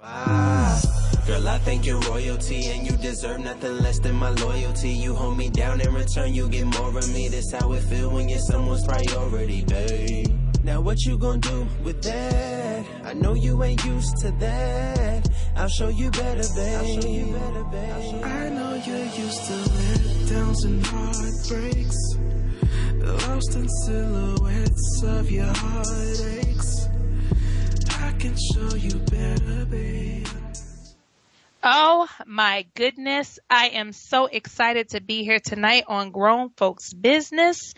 Girl, I think you're royalty and you deserve nothing less than my loyalty. You hold me down in return, you get more of me. That's how it feel when you're someone's priority, babe. Now what you gonna do with that? I know you ain't used to that. I'll show you better, babe. I know you're used to letdowns and heartbreaks, lost in silhouettes of your heartaches. I can show you better, babe. Oh my goodness. I am so excited to be here tonight on Grown Folks Business.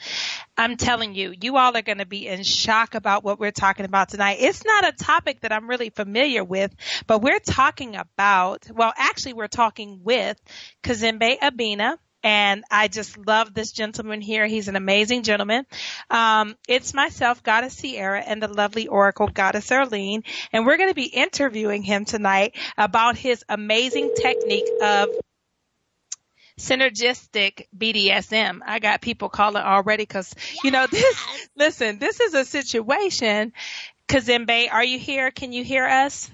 I'm telling you, you all are going to be in shock about what we're talking about tonight. It's not a topic that I'm really familiar with, but we're talking about, well, actually we're talking with Cazembe Abena. And I just love this gentleman here. He's an amazing gentleman. It's myself, Goddess Sierra, and the lovely Oracle, Goddess Erlene. And we're going to be interviewing him tonight about his amazing technique of synergistic BDSM. I got people calling already because, you know, this is a situation. Cazembe, are you here? Can you hear us?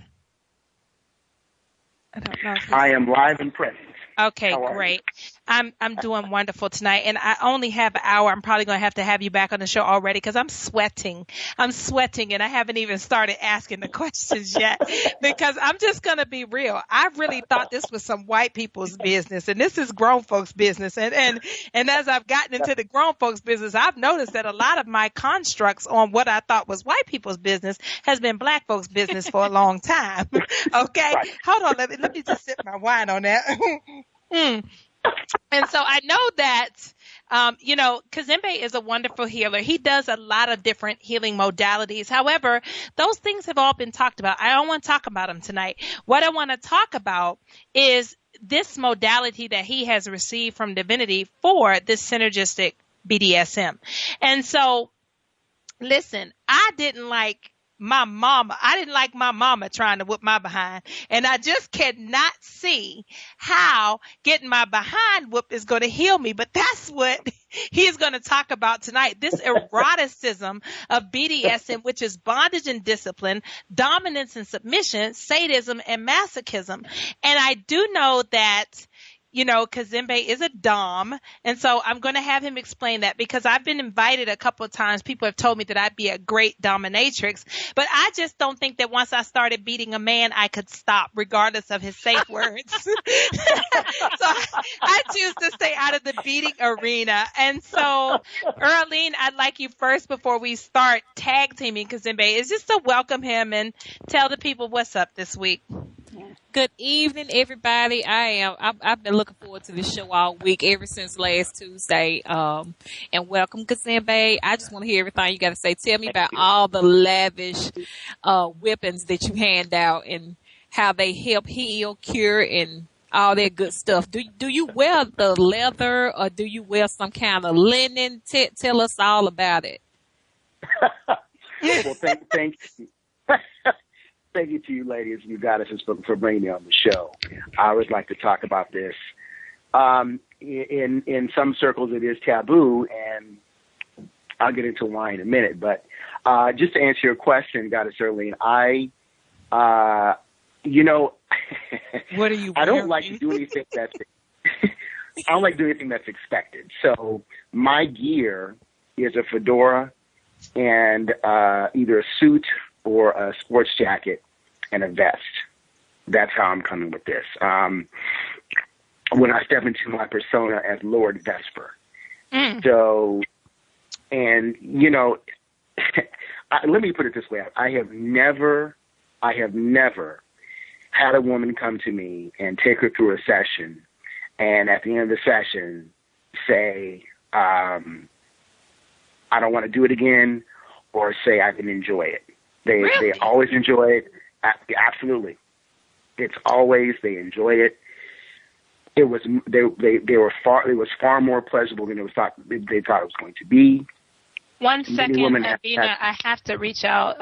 I don't know. I am live and present. Okay, great. I'm doing wonderful tonight, and I only have an hour. I'm probably going to have you back on the show already because I'm sweating. And I haven't even started asking the questions yet because I'm just going to be real. I really thought this was some white people's business, and this is grown folks' business. And as I've gotten into the grown folks' business, I've noticed that a lot of my constructs on what I thought was white people's business has been black folks' business for a long time. Okay? Right. Hold on. Let me just sip my wine on that. And so I know that, Cazembe is a wonderful healer. He does a lot of different healing modalities. However, those things have all been talked about. I don't want to talk about them tonight. What I want to talk about is this modality that he has received from divinity for this synergistic BDSM. And so, listen, I didn't like my mama trying to whip my behind. And I just cannot see how getting my behind whooped is going to heal me. But that's what he's going to talk about tonight. This eroticism of BDSM, which is bondage and discipline, dominance and submission, sadism and masochism. And I do know that Cazembe is a dom. And so I'm going to have him explain that because I've been invited a couple of times. People have told me that I'd be a great dominatrix, but I just don't think that once I started beating a man, I could stop regardless of his safe words. So I choose to stay out of the beating arena. And so, Erlene, I'd like you first before we start tag teaming Cazembe is just to welcome him and tell the people what's up this week. Good evening, everybody. I've been looking forward to this show all week, ever since last Tuesday. And welcome, Cazembe. I just want to hear everything you got to say. Tell me about all the lavish weapons that you hand out and how they help heal, cure, and all that good stuff. Do you wear the leather or do you wear some kind of linen? Tell us all about it. Well, thank you. Thank you to you ladies, you goddesses, for bringing me on the show. I always like to talk about this. In some circles, it is taboo, and I'll get into why in a minute. But just to answer your question, Goddess Erlene, what are you? I don't like to do anything that's. I don't like doing anything that's expected. So my gear is a fedora and either a suit or a sports jacket and a vest. That's how I'm coming with this. When I step into my persona as Lord Vesper. So, and, let me put it this way. I have never had a woman come to me and take her through a session and at the end of the session say, I don't want to do it again, or say I didn't enjoy it. They always enjoy it. Absolutely. It's always, they enjoy it. It was, it was far more pleasurable than they thought it was going to be. 1 second, women Abena, I have to reach out,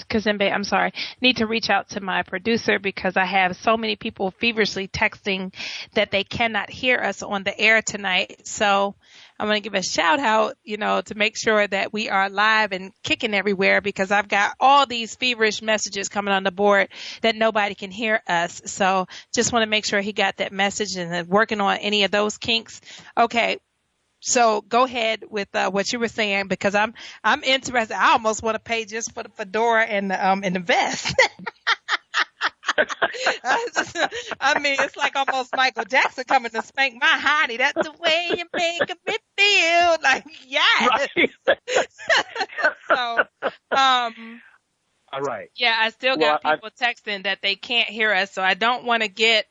Cazembe, I'm sorry, need to reach out to my producer because I have so many people feverishly texting that they cannot hear us on the air tonight. So I'm going to give a shout out, to make sure that we are live and kicking everywhere because I've got all these feverish messages coming on the board that nobody can hear us. So just want to make sure he got that message and working on any of those kinks. Okay. So go ahead with what you were saying because I'm interested. I almost want to pay just for the fedora and the vest. I mean, it's like almost Michael Jackson coming to spank my honey. That's the way you make me feel. Like, yes. Right. So, all right. Yeah, I still got people texting that they can't hear us. So I don't want to get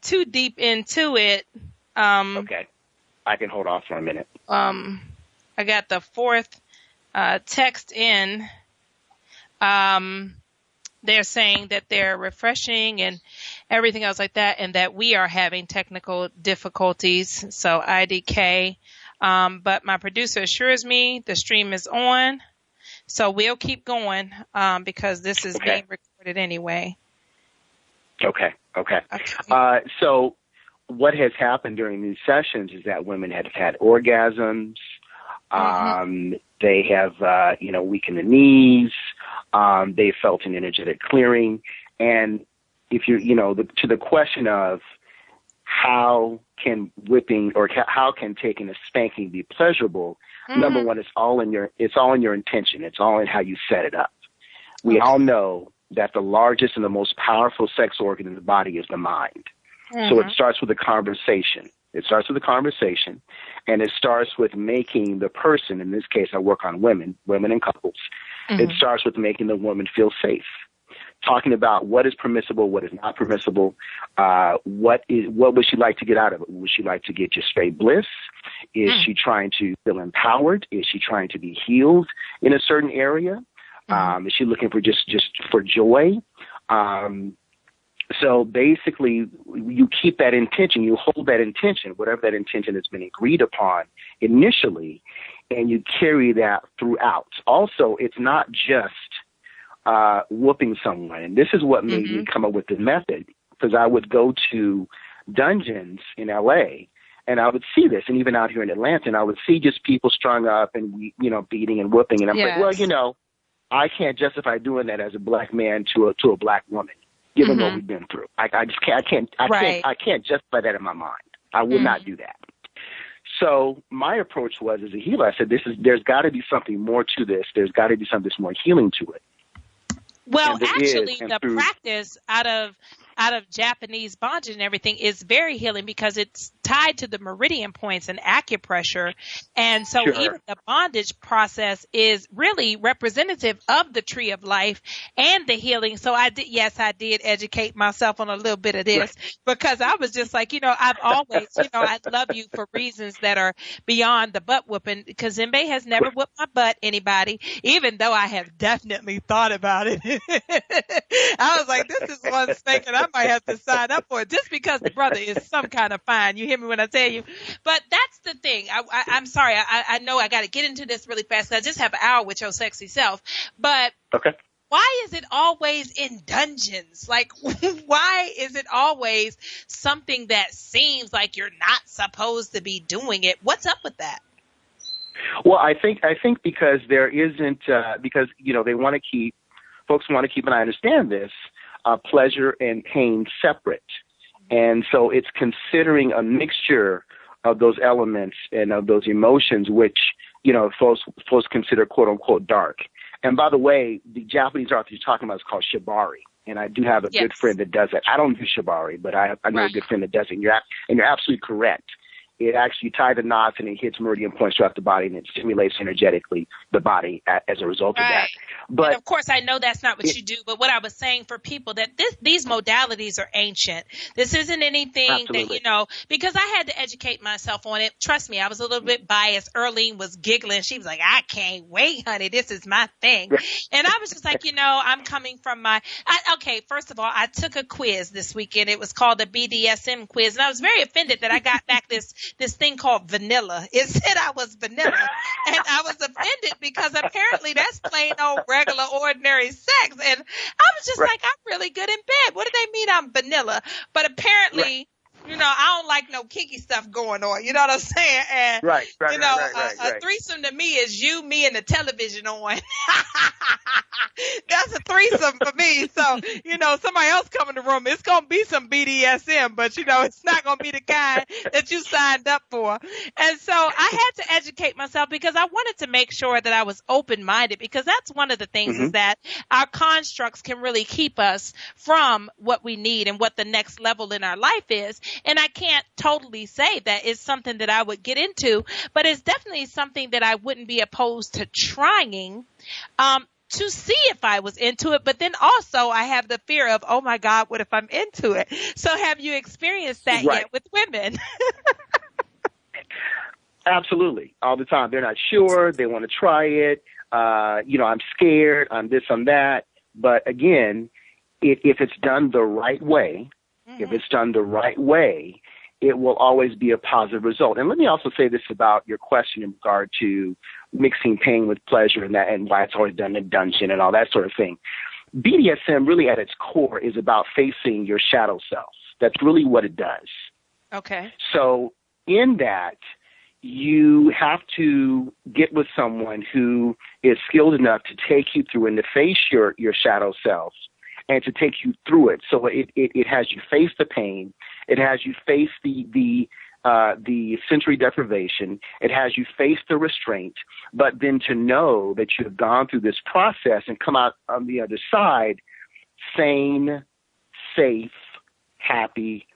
too deep into it. Okay. I can hold off for a minute. I got the fourth text in. They're saying that they're refreshing and everything else like that, and that we are having technical difficulties. So IDK. But my producer assures me the stream is on. So we'll keep going because this is being recorded anyway. Okay. So what has happened during these sessions is that women have had orgasms. They have, weakened the knees. They felt an energetic clearing. And if you, to the question of how can whipping or how can taking a spanking be pleasurable, number one, it's all in your intention. It's all in how you set it up. We all know that the largest and the most powerful sex organ in the body is the mind. So it starts with a conversation. And it starts with making the person, in this case I work on women and couples, it starts with making the woman feel safe. Talking about what is permissible, what is not permissible, what would she like to get out of it? Would she like to get just straight bliss? Is she trying to feel empowered? Is she trying to be healed in a certain area? Is she looking for just for joy? So basically, you keep that intention, you hold that intention, whatever that intention has been agreed upon initially, and you carry that throughout. Also, it's not just whooping someone. And this is what made me come up with the method, because I would go to dungeons in L.A., and I would see this, and even out here in Atlanta, and I would see just people strung up and, beating and whooping. And I'm like, well, I can't justify doing that as a black man to a black woman, given what we've been through. I can't justify that in my mind. I will not do that. So my approach was, as a healer, I said, there's got to be something more to this. There's got to be something more healing to it. Well, actually, the practice out of Japanese bondage and everything is very healing because it's tied to the meridian points and acupressure. And so even the bondage process is really representative of the tree of life and the healing. So I did educate myself on a little bit of this because I was just like, I've always, I love you for reasons that are beyond the butt whooping. Cazembe has never whooped my butt, anybody, even though I have definitely thought about it. I was like, this is one spanking I might have to sign up for it just because the brother is some kind of fine. You hear me when I tell you? But that's the thing. I'm sorry. I know I got to get into this really fast because I just have an hour with your sexy self. But why is it always in dungeons? Like, why is it always something that seems like you're not supposed to be doing it? What's up with that? Well, I think because there isn't because they want to keep. Folks want to keep, and I understand this, pleasure and pain separate. And so it's considering a mixture of those elements and of those emotions, which, folks consider, quote unquote, dark. And by the way, the Japanese art that you're talking about is called shibari. And I do have a good friend that does that. I don't do shibari, but I know a good friend that does it. And you're absolutely correct. It actually ties the knots and it hits meridian points throughout the body, and it stimulates energetically the body as a result of that. But and of course, I know that's not what you do. But what I was saying for people that these modalities are ancient. This isn't anything that because I had to educate myself on it. Trust me, I was a little bit biased. Erlene was giggling. She was like, "I can't wait, honey. This is my thing." And I was just like, I'm coming from first of all, I took a quiz this weekend. It was called the BDSM quiz, and I was very offended that I got back this this thing called vanilla. It said I was vanilla, and I was offended because apparently that's plain old regular ordinary sex. And I was just like, I'm really good in bed. What do they mean I'm vanilla? But apparently, I don't like no kinky stuff going on. You know what I'm saying? And a threesome to me is you, me, and the television on. That's a threesome for me. So, somebody else come in the room, it's going to be some BDSM, but it's not going to be the kind that you signed up for. And so I had to educate myself because I wanted to make sure that I was open-minded, because that's one of the things is that our constructs can really keep us from what we need and what the next level in our life is. And I can't totally say that it's something that I would get into, but it's definitely something that I wouldn't be opposed to trying, to see if I was into it. But then also I have the fear of, oh my God, what if I'm into it? So have you experienced that yet with women? Absolutely. All the time. They're not sure. They want to try it. I'm scared. I'm this, I'm that. But again, if it's done the right way, it will always be a positive result. And let me also say this about your question in regard to mixing pain with pleasure and why it's always done in a dungeon and all that sort of thing. BDSM really at its core is about facing your shadow self. That's really what it does. Okay. So in that, you have to get with someone who is skilled enough to take you through and to face your shadow self and to take you through it. So it has you face the pain. It has you face the sensory deprivation. It has you face the restraint. But then to know that you have gone through this process and come out on the other side sane, safe, happy,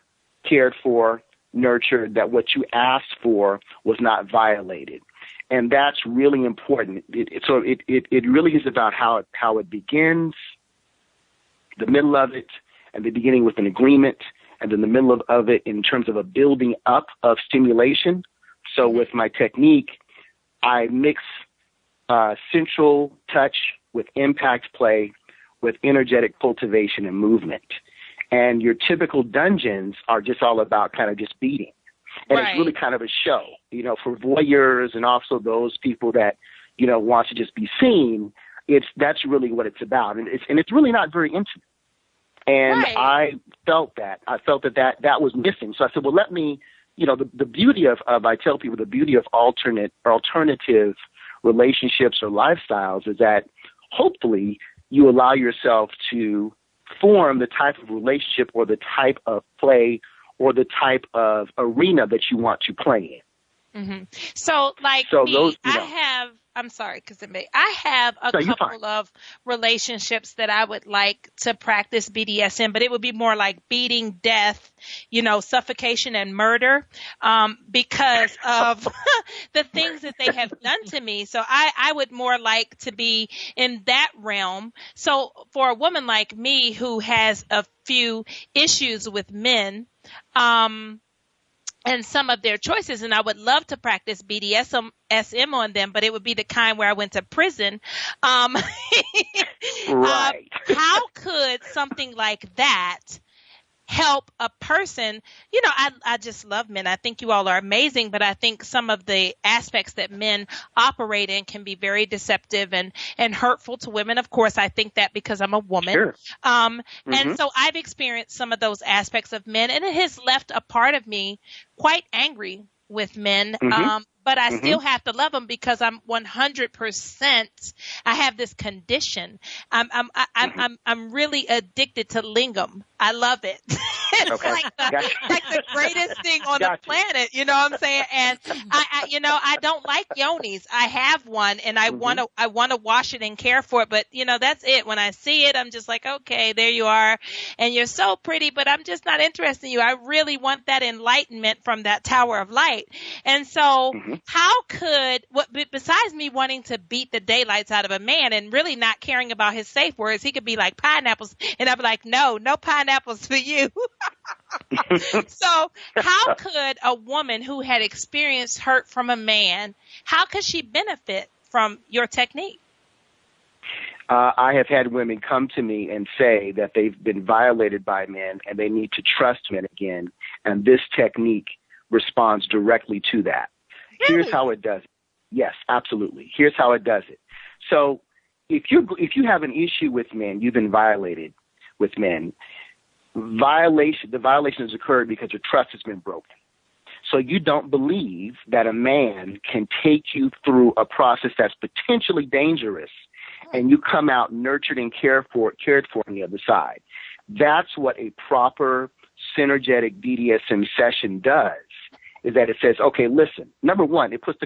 cared for, nurtured, that what you asked for was not violated. And that's really important. It really is about how it begins, the middle of it, and the beginning with an agreement, and then the middle of it in terms of a building up of stimulation. So with my technique, I mix central touch with impact play with energetic cultivation and movement. And your typical dungeons are just all about kind of just beating. And it's really kind of a show, for voyeurs and also those people that, want to just be seen. That's really what it's about. And it's really not very intimate. And I felt that was missing. So I said, well, let me, the beauty of I tell people the beauty of alternative relationships or lifestyles is that hopefully you allow yourself to form the type of relationship or the type of play or the type of arena that you want to play in. Mm-hmm. So I'm sorry, Cazembe. I have a couple of relationships that I would like to practice BDSM, but it would be more like beating, death, suffocation and murder, because of the things that they have done to me. So I would more like to be in that realm. So for a woman like me who has a few issues with men, and some of their choices, and I would love to practice BDSM on them, but it would be the kind where I went to prison. How could something like that help a person? I just love men. I think you all are amazing, but I think some of the aspects that men operate in can be very deceptive and hurtful to women. Of course, I think that because I'm a woman. Sure. And so I've experienced some of those aspects of men, and it has left a part of me quite angry with men. But I still have to love them because I'm 100%. I have this condition. I'm really addicted to lingam. I love it. It's like the greatest thing on the planet. You know what I'm saying? And I don't like yonis. I have one, and I want to wash it and care for it. But that's it. When I see it, I'm just like, okay, there you are, and you're so pretty, but I'm just not interested in you. I really want that enlightenment from that tower of light. And so, how could, besides me wanting to beat the daylights out of a man and really not caring about his safe words, he could be like pineapples, and I'd be like, no pineapples for you. So how could a woman who had experienced hurt from a man, how could she benefit from your technique? I have had women come to me and say that they've been violated by men and they need to trust men again. And this technique responds directly to that. Really? Here's how it does it. Yes, absolutely. Here's how it does it. So if you have an issue with men, you've been violated with men. The violation has occurred because your trust has been broken. So you don't believe that a man can take you through a process that's potentially dangerous, and you come out nurtured and cared for on the other side. That's what a proper synergetic BDSM session does, is that it says, okay, listen, number one, it will put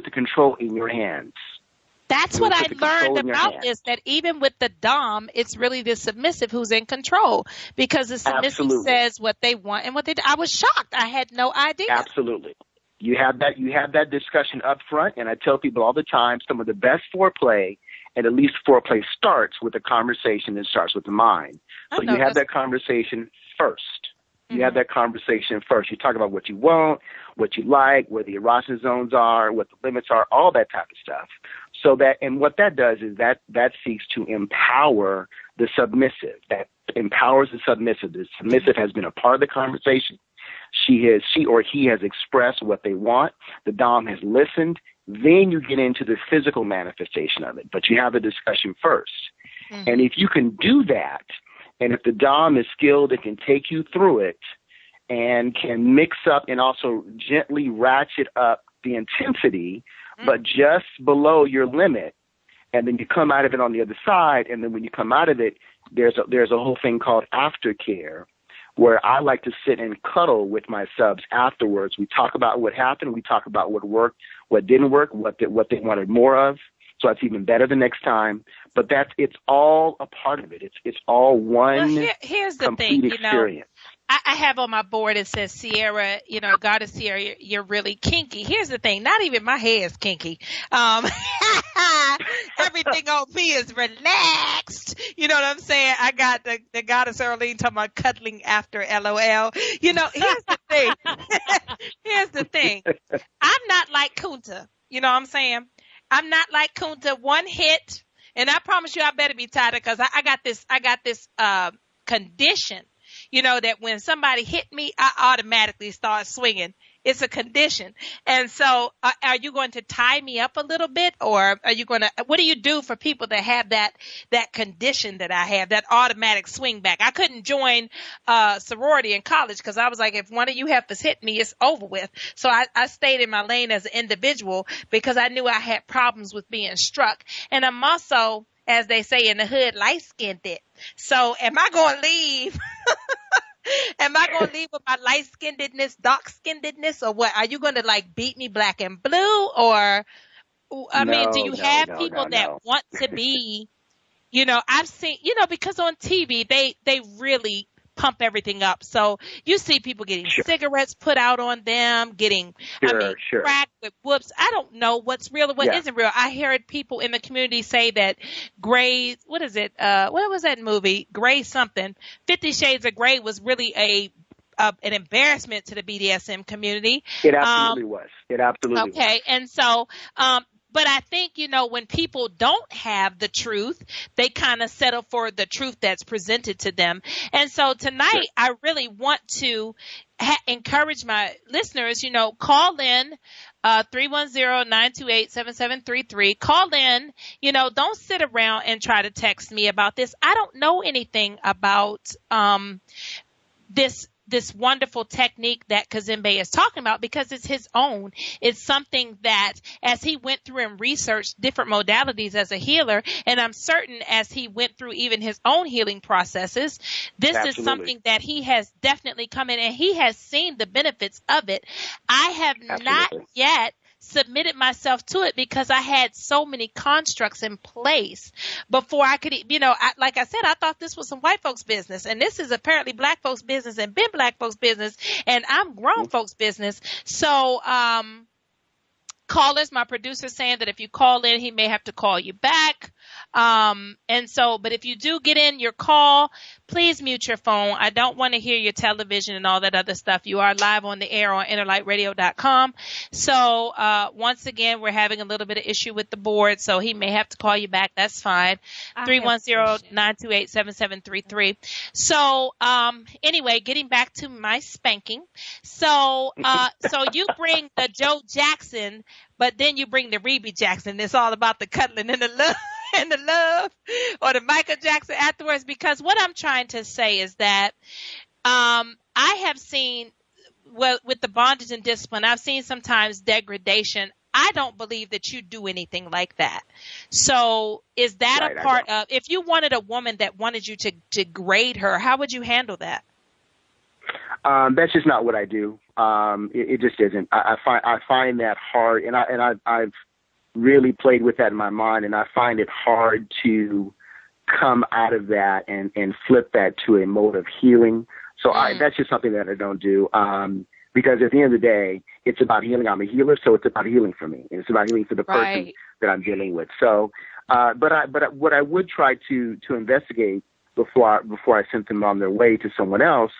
the control in your hands. That's what I learned about this, that even with the dom, it's really the submissive who's in control, because the submissive says what they want and what they do. I was shocked. I had no idea. Absolutely. You have that discussion up front, and I tell people all the time, some of the best foreplay, and at least foreplay starts with a conversation and starts with the mind. So you have that conversation first. You have that conversation first. You talk about what you want, what you like, where the erotic zones are, what the limits are, all that type of stuff. So that, and what that does is that seeks to empower the submissive. That empowers the submissive. The submissive has been a part of the conversation. She or he has expressed what they want. The dom has listened. Then you get into the physical manifestation of it. But you have a discussion first. And if you can do that, and if the dom is skilled and can take you through it and can mix up and also gently ratchet up the intensity, but just below your limit, and then you come out of it on the other side, and then when you come out of it, there's a whole thing called aftercare, where I like to sit and cuddle with my subs afterwards. We talk about what happened. We talk about what worked, what didn't work, what they wanted more of. So it's even better the next time. But it's all a part of it. It's all one here's the complete thing, experience. I have on my board, it says, Sierra, Goddess Sierra, you're really kinky. Here's the thing. Not even my hair is kinky. Everything on me is relaxed. You know what I'm saying? I got the Goddess Earlene talking about cuddling after LOL. Here's the thing. Here's the thing. I'm not like Kunta. You know what I'm saying? I'm not like Kunta. One hit, and I promise you I better be tighter, because I got this condition. That when somebody hit me, I automatically start swinging. It's a condition. And so are you going to tie me up a little bit, or are you going to, what do you do for people that have that condition that I have, that automatic swing back? I couldn't join sorority in college, because I was like, if one of you heifers hit me, it's over with. So I stayed in my lane as an individual, because I knew I had problems with being struck. And I'm also, as they say in the hood, light-skinned it. So am I going to leave? Am I going to leave with my light-skinnedness, dark-skinnedness, or what? Are you going to beat me black and blue? Or, do you have people that want to be, I've seen, because on TV, they really pump everything up. So you see people getting cigarettes put out on them, getting cracked with whoops. I don't know what's real and what isn't real. I heard people in the community say that Grey, what is it? What was that movie? Grey something. 50 Shades of Grey was really an embarrassment to the BDSM community. It absolutely was. It absolutely was. Okay. And so, but I think, when people don't have the truth, they kind of settle for the truth that's presented to them. And so tonight, I really want to encourage my listeners, call in 310-928-7733. Call in, don't sit around and try to text me about this. I don't know anything about this wonderful technique that Cazembe is talking about, because it's his own. It's something that, as he went through and researched different modalities as a healer, and I'm certain as he went through even his own healing processes, this is something that he has definitely come in and he has seen the benefits of it. I have not yet submitted myself to it, because I had so many constructs in place before I could, like I said, I thought this was some white folks business, and this is apparently black folks business and been black folks business, and I'm grown folks business. So, callers, my producer saying that if you call in, he may have to call you back. But if you do get in your call, please mute your phone. I don't want to hear your television and all that other stuff. You are live on the air on innerlightradio.com. So, once again, we're having a little bit of issue with the board, so he may have to call you back. That's fine. 310-928-7733. So, anyway, getting back to my spanking. So you bring the Joe Jackson, but then you bring the Rebe Jackson. It's all about the cuddling and the love and the love, or the Michael Jackson afterwards. Because what I'm trying to say is that I have seen, well, with the bondage and discipline, I've seen sometimes degradation. I don't believe that you do anything like that. So is that Right, a part of, if you wanted a woman that wanted you to degrade her, how would you handle that? That's just not what I do. It just isn't. I find that hard, and I've really played with that in my mind, and I find it hard to come out of that and flip that to a mode of healing. So that's just something that I don't do. Because at the end of the day, it's about healing. I'm a healer, so it's about healing for me. And it's about healing for the person that I'm dealing with. So, but what I would try to investigate before I sent them on their way to someone else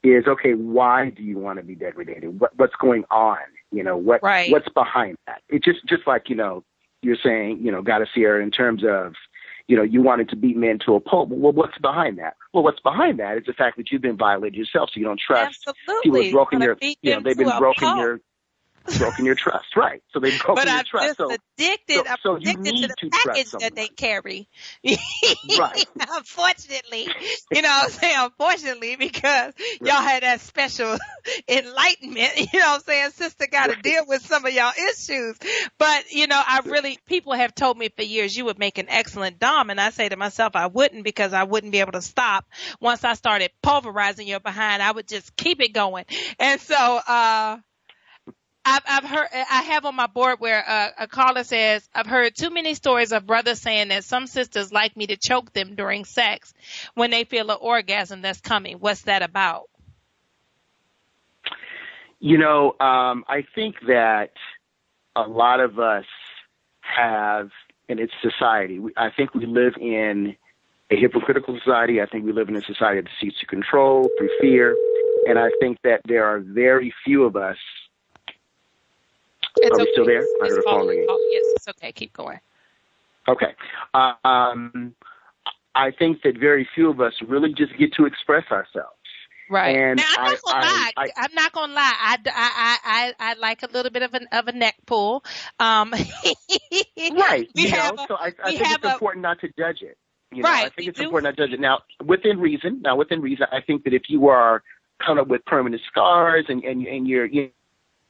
is, okay, why do you want to be degraded? What's going on? What's behind that? It's just like, you're saying, Goddess Sierra, in terms of, you wanted to beat men to a pulp. Well, what's behind that? Well, what's behind that is the fact that you've been violated yourself, so you don't trust. Absolutely. People have they've been broken your trust, right? So they've broken your trust. I'm addicted to the package that they carry. Right. Unfortunately, I'm saying unfortunately, because y'all had that special enlightenment, I'm saying, sister got to deal with some of y'all issues. But, people have told me for years, you would make an excellent dom. And I say to myself, I wouldn't, because I wouldn't be able to stop. Once I started pulverizing your behind, I would just keep it going. And so, I've heard, I have on my board where a caller says, I've heard too many stories of brothers saying that some sisters like me to choke them during sex when they feel an orgasm that's coming. What's that about? I think that a lot of us have, and it's society, I think we live in a hypocritical society. I think we live in a society that seeks to control through fear. And I think that there are very few of us. Are we still there? I heard a phone ringing. Yes, it's okay. Keep going. Okay. I think that very few of us really just get to express ourselves. Right. And now, I'm not gonna lie. I like a little bit of a neck pull. Right. So I think it's important not to judge it. Right. I think it's important not to judge it. Now, within reason, I think that if you are coming up with permanent scars and you're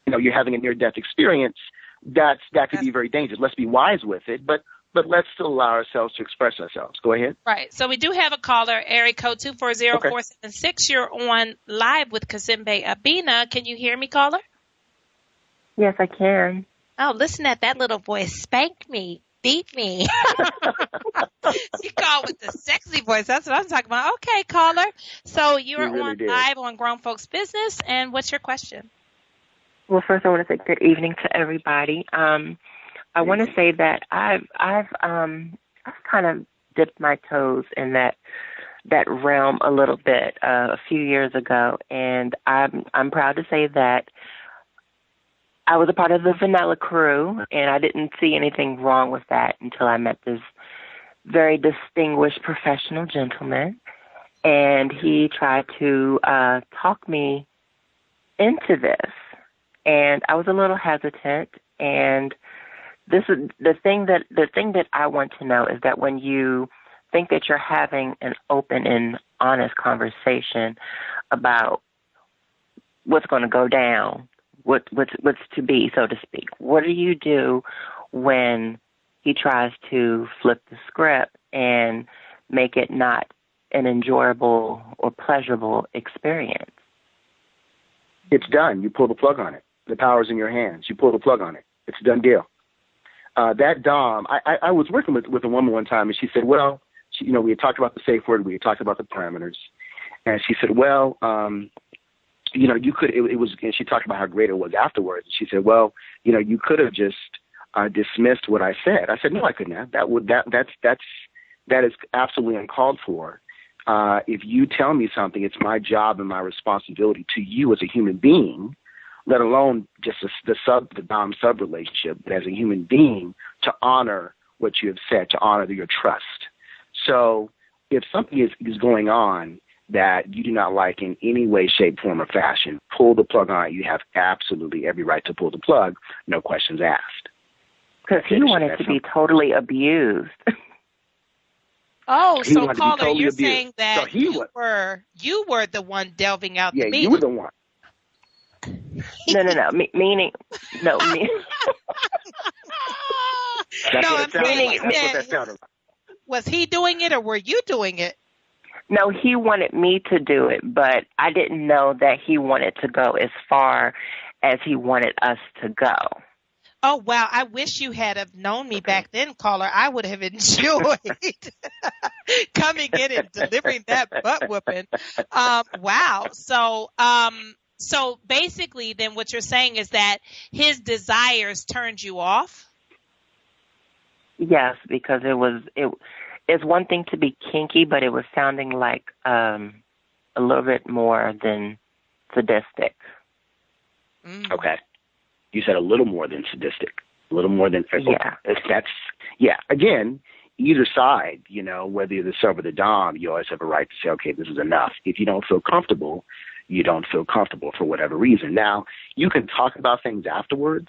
you're having a near-death experience, that could be very dangerous. Let's be wise with it, but let's still allow ourselves to express ourselves. Go ahead. Right. So we do have a caller, area code 240-476. You're on live with Cazembe Abena. Can you hear me, caller? Yes, I can. Oh, listen at that little voice. Spank me. Beat me. She called with the sexy voice. That's what I'm talking about. Okay, caller. So you're on live on Grown Folks Business, and what's your question? Well, first I want to say good evening to everybody. I want to say that I've kind of dipped my toes in that realm a little bit a few years ago, and I'm proud to say that I was a part of the Vanilla crew, and I didn't see anything wrong with that until I met this very distinguished professional gentleman, and he tried to talk me into this. And I was a little hesitant, and this is the thing that I want to know is that when you think that you're having an open and honest conversation about what's going to go down, what's to be, so to speak, what do you do when he tries to flip the script and make it not an enjoyable or pleasurable experience? It's done. You pull the plug on it. The power's in your hands. You pull the plug on it. It's a done deal. That dom, I was working with a woman one time, and she said, well, we had talked about the safe word. We had talked about the parameters. And she said, well, you could, it was, and she talked about how great it was afterwards. She said, well, you could have just dismissed what I said. I said, no, I couldn't have. That is absolutely uncalled for. If you tell me something, it's my job and my responsibility to you as a human being, let alone just the dom sub relationship, but as a human being, to honor what you have said, to honor your trust. So if something is going on that you do not like in any way, shape, form, or fashion, pull the plug on it. You have absolutely every right to pull the plug, no questions asked. Because he wanted to be totally abused. Oh, He so wanted to be caller, totally you're abused. saying that So you were the one delving out Yeah, the you were the one. No. Meaning, no. That's No, what I'm it sounded saying, like. That's what that sounded like. was he doing it or were you doing it? No, he wanted me to do it, but I didn't know that he wanted to go as far as he wanted us to go. Oh, wow. I wish you had have known me back then, caller. I would have enjoyed coming in and delivering that butt whooping. Wow. So basically then what you're saying is that his desires turned you off? Yes, because it's one thing to be kinky, but it was sounding like a little bit more than sadistic. Okay. You said a little more than sadistic, a little more than. Yeah. Again, either side, whether you're the sub or the dom, you always have a right to say, okay, this is enough. If you don't feel comfortable, you don't feel comfortable for whatever reason. Now, you can talk about things afterwards.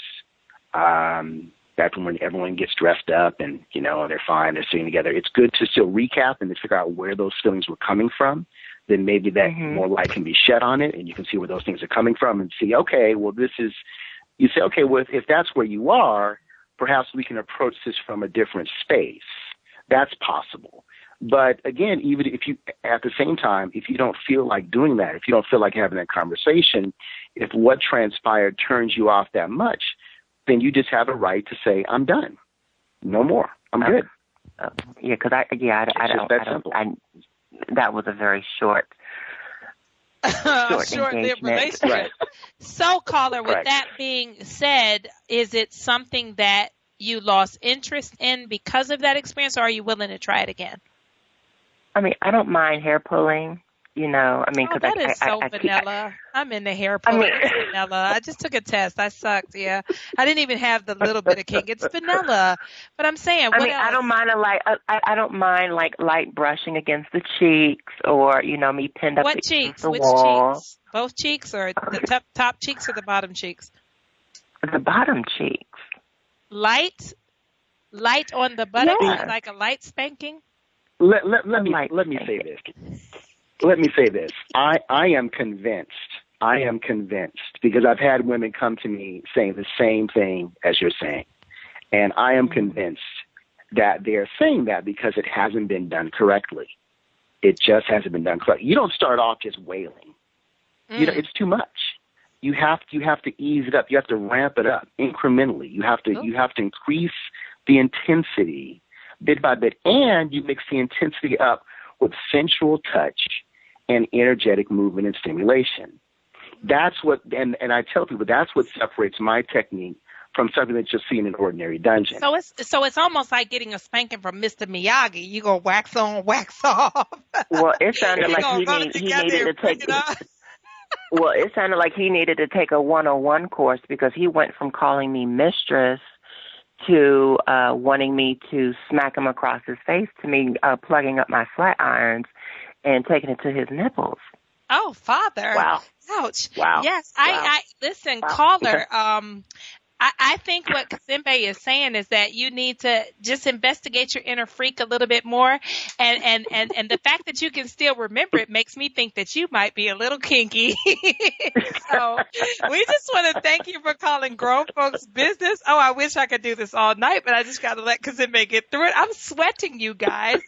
That's when everyone gets dressed up and, they're fine, they're sitting together. It's good to still recap and to figure out where those feelings were coming from. Then maybe that more light can be shed on it and you can see where those things are coming from and see, okay, well, you say, okay, well, if that's where you are, perhaps we can approach this from a different space. That's possible. But again, even if you, at the same time, if you don't feel like doing that, if you don't feel like having that conversation, if what transpired turns you off that much, then you just have a right to say, I'm done. No more. I'm good. Yeah, because I don't. That was a very short short-lived relationship. Right. So, caller, with Correct. that being said, is it something that you lost interest in because of that experience, or are you willing to try it again? I mean, I don't mind hair pulling, because that is so vanilla. I'm in the hair pulling. It's vanilla. I just took a test. I sucked. Yeah, I didn't even have the little bit of kink. It's vanilla. But I'm saying, what else? I don't mind I don't mind like light brushing against the cheeks, or me pinned up What against cheeks? the Which wall. cheeks? Both cheeks, or the top cheeks, or the bottom cheeks? The bottom cheeks. Light on the buttocks, Yeah. like a light spanking. Let me say this. Let me say this. I am convinced, because I've had women come to me saying the same thing as you're saying. And I am convinced that they're saying that because it hasn't been done correctly. It just hasn't been done correctly. You don't start off just wailing. It's too much. You have to ease it up. You have to ramp it up incrementally. You have to increase the intensity bit by bit, and you mix the intensity up with sensual touch and energetic movement and stimulation. That's what, and I tell people, that's what separates my technique from something that you'll see in an ordinary dungeon. So it's almost like getting a spanking from Mr. Miyagi. You go wax on, wax off. Well, it sounded like he needed to take. Well, it sounded like he needed to take a 101 course, because he went from calling me mistress to wanting me to smack him across his face, to me plugging up my flat irons and taking it to his nipples. Oh, Father. Wow. Ouch. Wow. Yes. Wow. I listen, Wow. caller. I think what Cazembe is saying is that you need to just investigate your inner freak a little bit more. And the fact that you can still remember it makes me think that you might be a little kinky. So we just want to thank you for calling Grown Folks Business. Oh, I wish I could do this all night, but I just got to let Cazembe get through it. I'm sweating, you guys.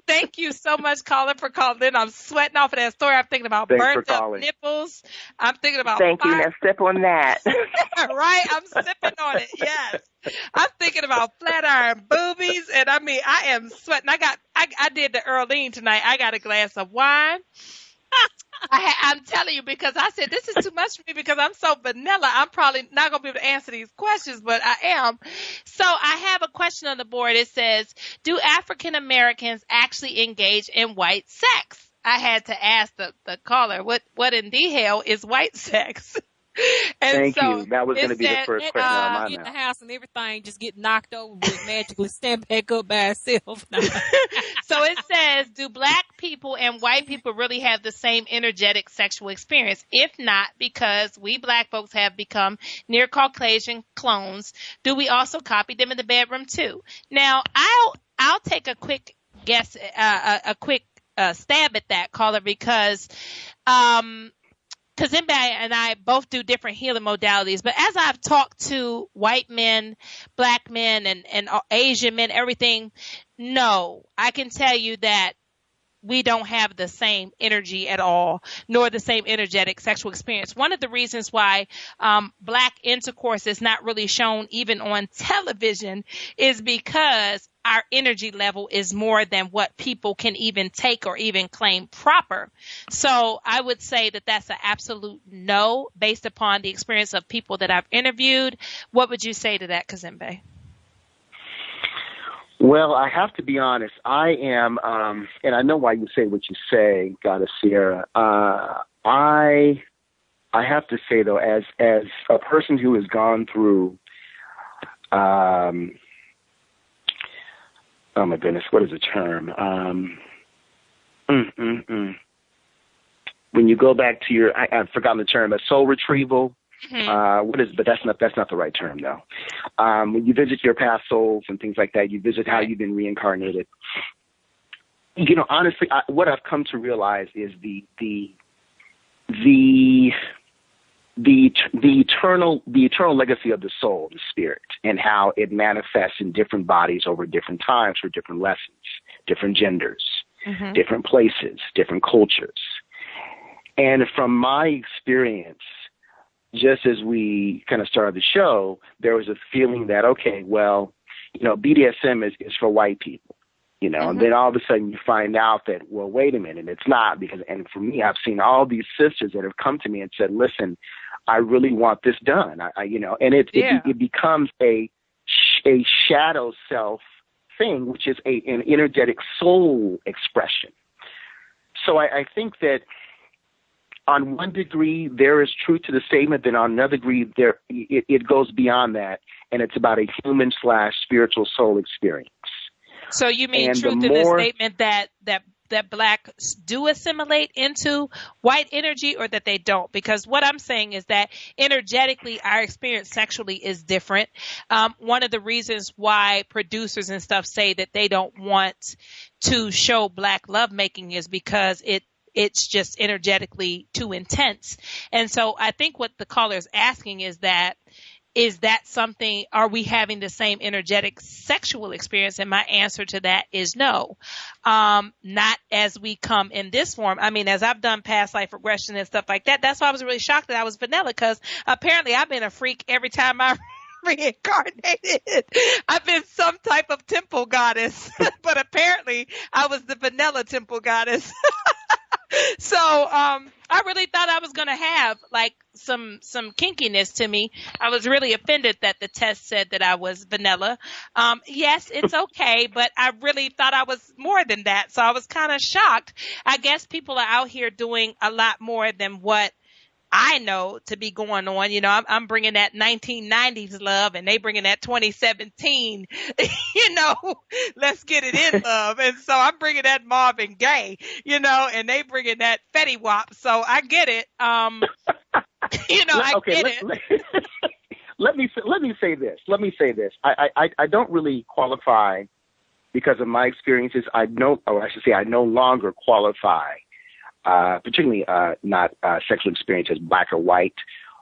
Thank you so much, caller, for calling in. I'm sweating off of that story. I'm thinking about burnt up nipples. I'm thinking about Thank you. Now sip on that. Right? I'm sipping on it. Yes. I'm thinking about flat iron boobies. And I am sweating. I did the Earlene tonight. I got a glass of wine. I'm telling you, because I said this is too much for me because I'm so vanilla. I'm probably not going to be able to answer these questions, but I am. So I have a question on the board. It says, do African Americans actually engage in white sex? I had to ask the caller, what in the hell is white sex? And Thank you. That was going to be the first question out of my in mouth. the house and everything just get knocked over, but magically stand back up by itself. So it says, do black people and white people really have the same energetic sexual experience? If not, because we black folks have become near Caucasian clones, do we also copy them in the bedroom too? Now, I'll take a quick guess, a quick stab at that, caller, because Cazembe and I both do different healing modalities, but as I've talked to white men, black men, and Asian men, everything, no, I can tell you that we don't have the same energy at all, nor the same energetic sexual experience. One of the reasons why black intercourse is not really shown even on television is because our energy level is more than what people can even take or even claim proper. So I would say that that's an absolute no based upon the experience of people that I've interviewed. What would you say to that, Cazembe? Well, I have to be honest. I am, and I know why you say what you say, Goddess Sierra. I have to say though, as a person who has gone through, oh my goodness, what is the term? When you go back to your, I've forgotten the term, a soul retrieval. But that's not the right term though. When you visit your past souls and things like that, you visit how you've been reincarnated. You know, honestly, what I've come to realize is the eternal legacy of the soul, the spirit, and how it manifests in different bodies over different times for different lessons, different genders, different places, different cultures. And from my experience, just as we kind of started the show, there was a feeling that, okay, well, you know, BDSM is for white people, you know, and then all of a sudden you find out that, well, wait a minute, it's not, because, and for me, I've seen all these sisters that have come to me and said, listen, I really want this done. You know, and it becomes a shadow self thing, which is an energetic soul expression. So I think that, on one degree, there is truth to the statement. Then on another degree, it goes beyond that, and it's about a human/spiritual soul experience. So you mean truth in the statement that blacks do assimilate into white energy, or that they don't? Because what I'm saying is that energetically, our experience sexually is different. One of the reasons why producers and stuff say that they don't want to show black lovemaking is because it's just energetically too intense. And so I think what the caller is asking is that something, are we having the same energetic sexual experience? And my answer to that is no. Not as we come in this form. I mean, as I've done past life regression and stuff like that, that's why I was really shocked that I was vanilla, because apparently I've been a freak every time I reincarnated. I've been some type of temple goddess, but apparently I was the vanilla temple goddess. So I really thought I was going to have like some kinkiness to me. I was really offended that the test said that I was vanilla. Yes, it's okay, but I really thought I was more than that. So I was kind of shocked. I guess people are out here doing a lot more than what I know to be going on. You know, I'm bringing that 1990s love, and they bringing that 2017, you know, let's get it in love. And so I'm bringing that Marvin Gaye, you know, and they bringing that Fetty Wap. So I get it. You know, I get it. Let me say this. I don't really qualify because of my experiences. I no longer qualify. Particularly not sexual experience as black or white.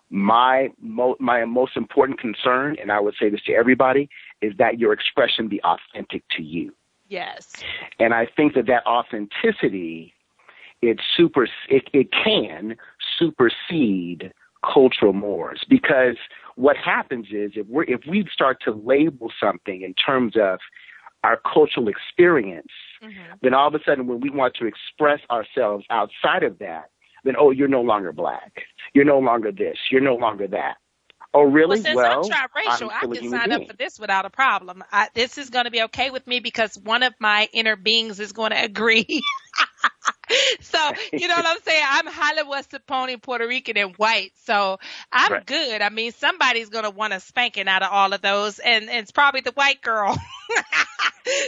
My most important concern, and I would say this to everybody, is that your expression be authentic to you. Yes. And I think that authenticity, it can supersede cultural mores, because what happens is if we start to label something in terms of our cultural experience, then all of a sudden when we want to express ourselves outside of that, then, oh, you're no longer black. You're no longer this. You're no longer that. Oh, really? Well, since I'm triracial, I can sign up for this without a problem. This is going to be okay with me because one of my inner beings is going to agree. So, you know what I'm saying? I'm Hollywood, Saponi, Puerto Rican, and white. So I'm good. I mean, somebody's going to want a spanking out of all of those, and it's probably the white girl.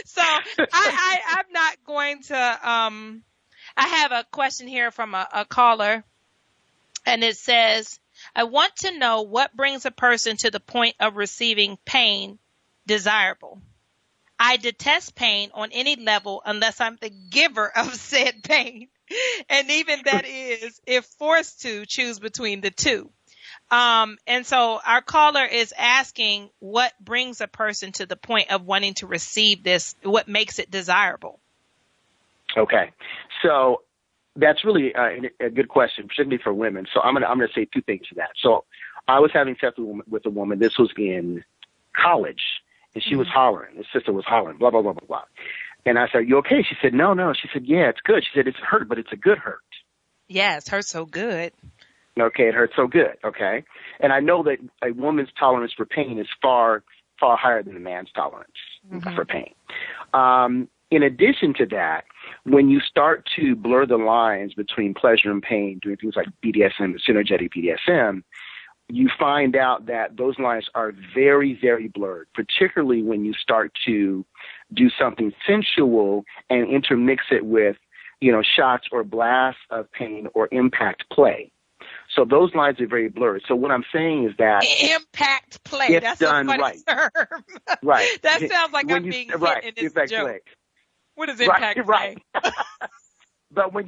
So I'm not going to I have a question here from a caller, and it says, I want to know what brings a person to the point of receiving pain desirable. I detest pain on any level unless I'm the giver of said pain. And even that is if forced to choose between the two. And so our caller is asking what brings a person to the point of wanting to receive this, what makes it desirable. Okay. So that's really a good question, particularly for women. So I'm gonna say two things to that. So I was having sex with a woman. This was in college, and she was hollering. His sister was hollering, blah, blah, blah, blah, blah. And I said, "Are you okay?" She said, No. She said, "Yeah, it's good." She said, "It's hurt, but it's a good hurt." Yeah, it hurts so good. Okay, it hurts so good. Okay. And I know that a woman's tolerance for pain is far, far higher than a man's tolerance for pain. In addition to that, when you start to blur the lines between pleasure and pain, doing things like BDSM, synergetic BDSM, you find out that those lines are very, very blurred, particularly when you start to do something sensual and intermix it with, shots or blasts of pain or impact play. So those lines are very blurred. So what I'm saying is that impact play. That's done a funny right. term. Right. That sounds like I'm being hit in this impact joke. Play. What is impact play? Right. But when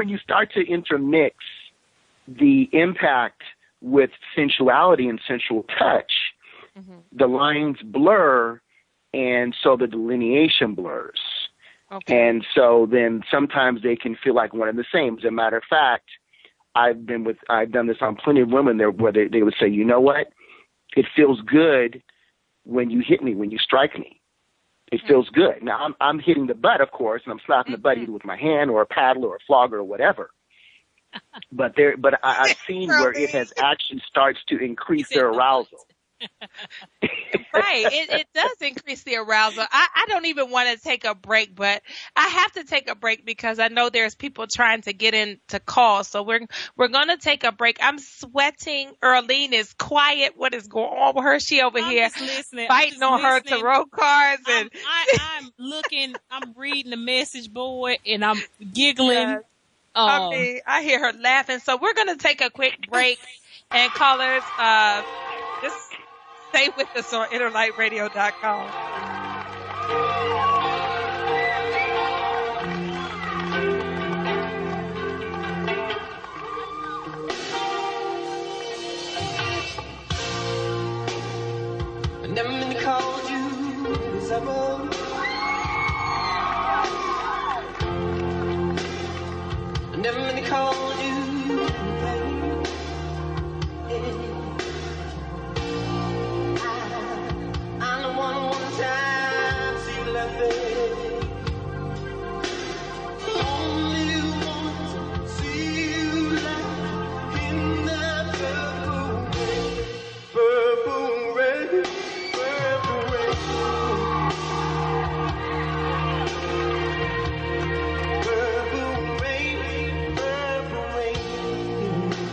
you start to intermix the impact with sensuality and sensual touch, the lines blur, and so the delineation blurs. Okay. And so then sometimes they can feel like one and the same. As a matter of fact, I've done this on plenty of women there where they would say, you know what? It feels good when you hit me, when you strike me. It feels good. Now I'm hitting the butt, of course, and I'm slapping the butt either with my hand or a paddle or a flogger or whatever. But I've seen where it has actually starts to increase their arousal. Right. It does increase the arousal. I don't even want to take a break, but I have to take a break because I know there's people trying to get into calls. So we're going to take a break. I'm sweating. Earlene is quiet. What is going on with her? She over here fighting on her tarot cards. And I'm looking, I'm reading the message board and I'm giggling. Yes. I hear her laughing. So we're going to take a quick break, and callers, just stay with us on InnerLightRadio.com. I never meant to call you Isabel. I never meant to call you babe. I don't want one time see you like that. Only want to see you like in that purple rain, purple rain, purple rain, purple rain.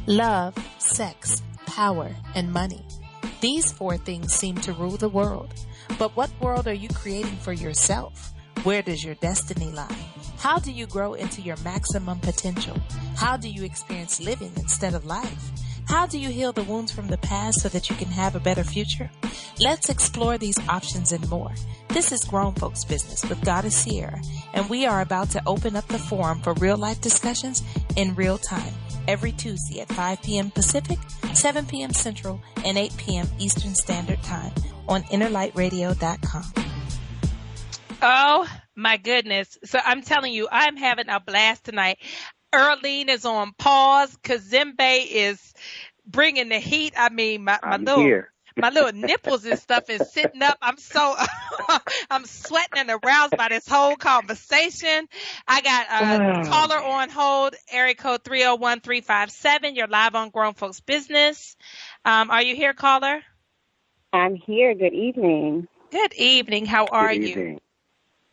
love, sex, power, and money. These 4 things seem to rule the world. But what world are you creating for yourself? Where does your destiny lie? How do you grow into your maximum potential? How do you experience living instead of life? How do you heal the wounds from the past so that you can have a better future? Let's explore these options and more. This is Grown Folks Business with Goddess Sierra, and we are about to open up the forum for real-life discussions in real time every Tuesday at 5 p.m. Pacific, 7 p.m. Central, and 8 p.m. Eastern Standard Time on InnerLightRadio.com. Oh, my goodness. So I'm telling you, I'm having a blast tonight. Earlene is on pause. Cazembe is bringing the heat. I mean, my little nipples and stuff is sitting up. I'm sweating and aroused by this whole conversation. I got a caller on hold, area code 301-357. You're live on Grown Folks Business. Are you here, caller? I'm here. Good evening. Good evening. How are you?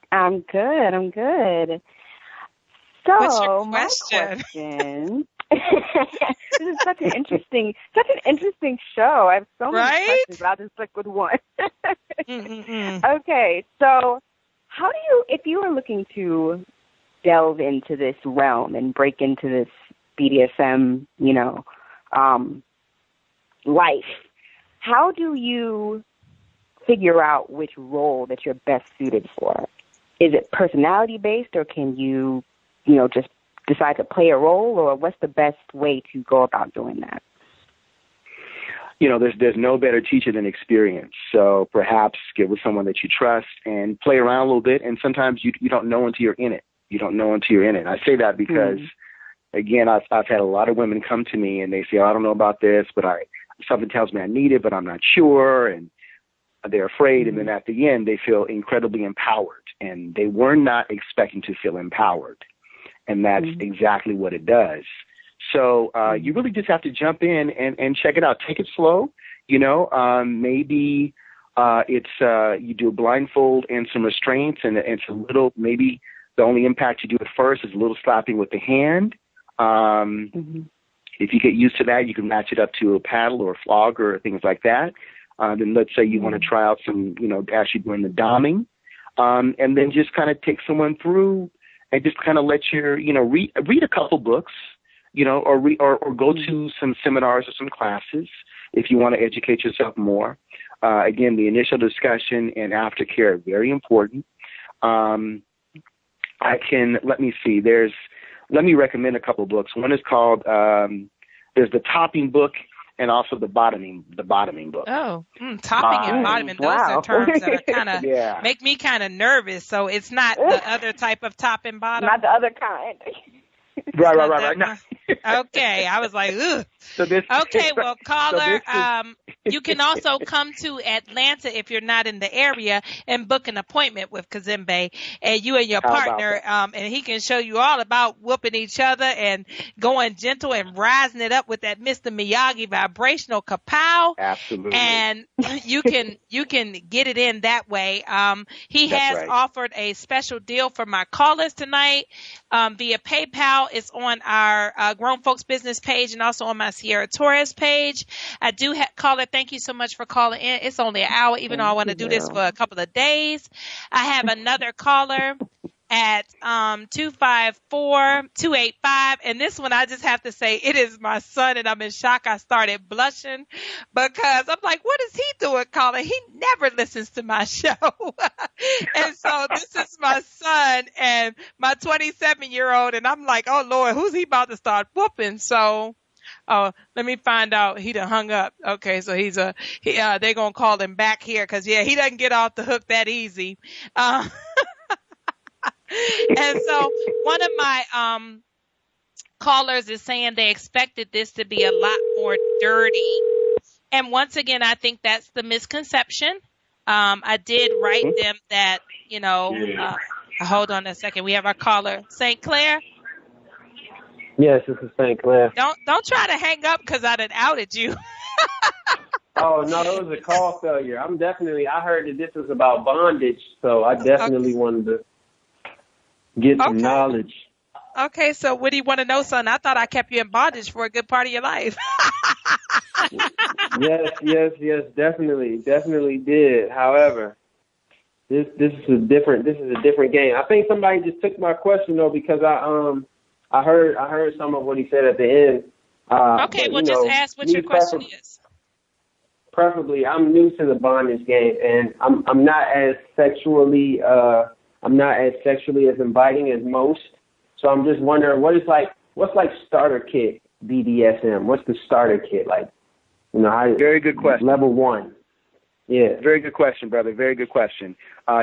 I'm good. So, what's your my question this is such an interesting show. I have so many questions, but I'll just stick with one. Okay, so how do you, if you were looking to delve into this realm and break into this BDSM, life, how do you figure out which role that you're best suited for? Is it personality based, or can you just decide to play a role, or what's the best way to go about doing that? There's no better teacher than experience. So perhaps get with someone that you trust and play around a little bit. And sometimes you don't know until you're in it. I say that because, again, I've had a lot of women come to me and they say, I don't know about this, but something tells me I need it, but I'm not sure. And they're afraid. And then at the end, they feel incredibly empowered. And they were not expecting to feel empowered. And that's exactly what it does. So you really just have to jump in and check it out. Take it slow. Maybe it's you do a blindfold and some restraints, and it's a little, maybe the only impact you do at first is a little slapping with the hand. If you get used to that, you can match it up to a paddle or a flogger or things like that. Then let's say you want to try out some, actually doing the doming, and then just kind of take someone through and just kind of let your, read a couple books, or go to some seminars or some classes if you want to educate yourself more. Again, the initial discussion and aftercare are very important. Let me recommend a couple books. One is called, there's the topping book and also the bottoming book. Oh, topping and bottoming. Those are terms that are kind of make me kind of nervous. So it's not the other type of top and bottom. Not the other kind. Right. No. Okay, I was like, ugh. Well, caller, you can also come to Atlanta if you're not in the area and book an appointment with Cazembe, and you and your partner, and he can show you all about whooping each other and going gentle and rising it up with that Mr. Miyagi vibrational kapow. Absolutely. And you can get it in that way. He has offered a special deal for my callers tonight via PayPal. It's on our Grown Folks Business page and also on my Sierra Torres page. I do caller, thank you so much for calling in. It's only an hour, even though I want to do this for a couple of days. I have another caller at 254-285, and this one I just have to say it is my son, and I'm in shock. I started blushing because I'm like, what is he doing calling? He never listens to my show. And so this is my son and my 27-year-old, and I'm like, oh Lord, who's he about to start whooping? So let me find out. He done hung up. Okay, so they're gonna call him back here because he doesn't get off the hook that easy. And so one of my callers is saying they expected this to be a lot more dirty. And once again, I think that's the misconception. I did write them that, hold on a second. We have our caller, St. Clair. Yes, this is St. Clair. Don't try to hang up because I done outed you. Oh, no, it was a call failure. I heard that this was about bondage, so I definitely wanted to get some knowledge. Okay, so what do you want to know, son? I thought I kept you in bondage for a good part of your life. Yes, definitely did. However, this is a different game. I think somebody just took my question though, because I heard some of what he said at the end. Okay, well, just ask what your question is. Preferably, I'm new to the bondage game, and I'm not as sexually as inviting as most. So I'm just wondering what's like starter kit BDSM? What's the starter kit like? Very good question. Level 1. Yeah. Very good question, brother. Very good question.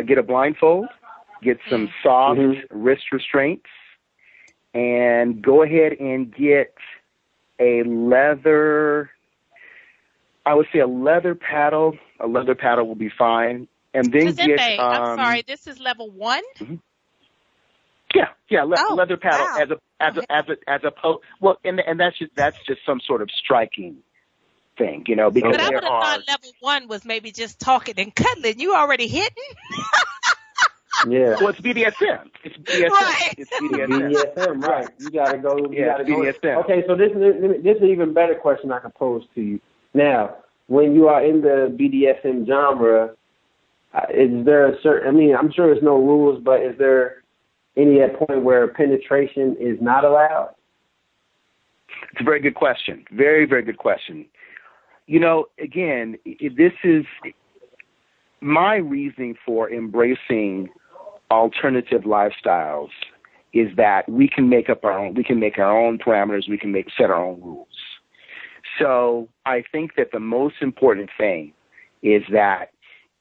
Get a blindfold, get some soft wrist restraints, and go ahead and get a leather paddle. A leather paddle will be fine. And then Cazembe, I'm sorry, this is level 1? Mm-hmm. Yeah, leather paddle as a well, and that's just some sort of striking thing, because but I would have thought level 1 was maybe just talking and cuddling. You already hitting? Yeah. Well, it's BDSM. It's BDSM. Right. It's BDSM. Right. You gotta go. BDSM. Okay, so this is an even better question I can pose to you. Now, when you are in the BDSM genre, is there a certain? I mean, I'm sure there's no rules, but is there any point where penetration is not allowed? It's a very good question. Very, very good question. Again, this is my reasoning for embracing alternative lifestyles is that we can make our own parameters, we can set our own rules. So I think that the most important thing is that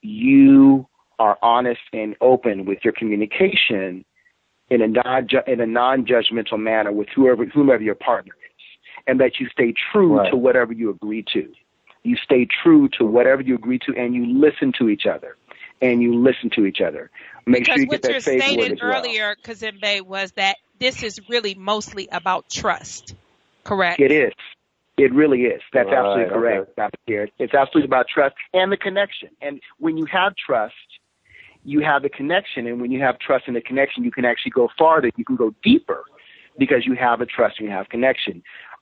you are honest and open with your communication in a non-judgmental manner with whomever your partner is, and that you stay true to whatever you agree to. You stay true to whatever you agree to, and you listen to each other. Make sure you get that safe word as well. Because what you stated earlier, Cazembe, was that this is really mostly about trust, correct? It is. It really is. That's absolutely correct, Dr. Garrett. It's absolutely about trust and the connection. And when you have trust, you have the connection. And when you have trust and the connection, you can actually go farther. You can go deeper because you have a trust and you have connection.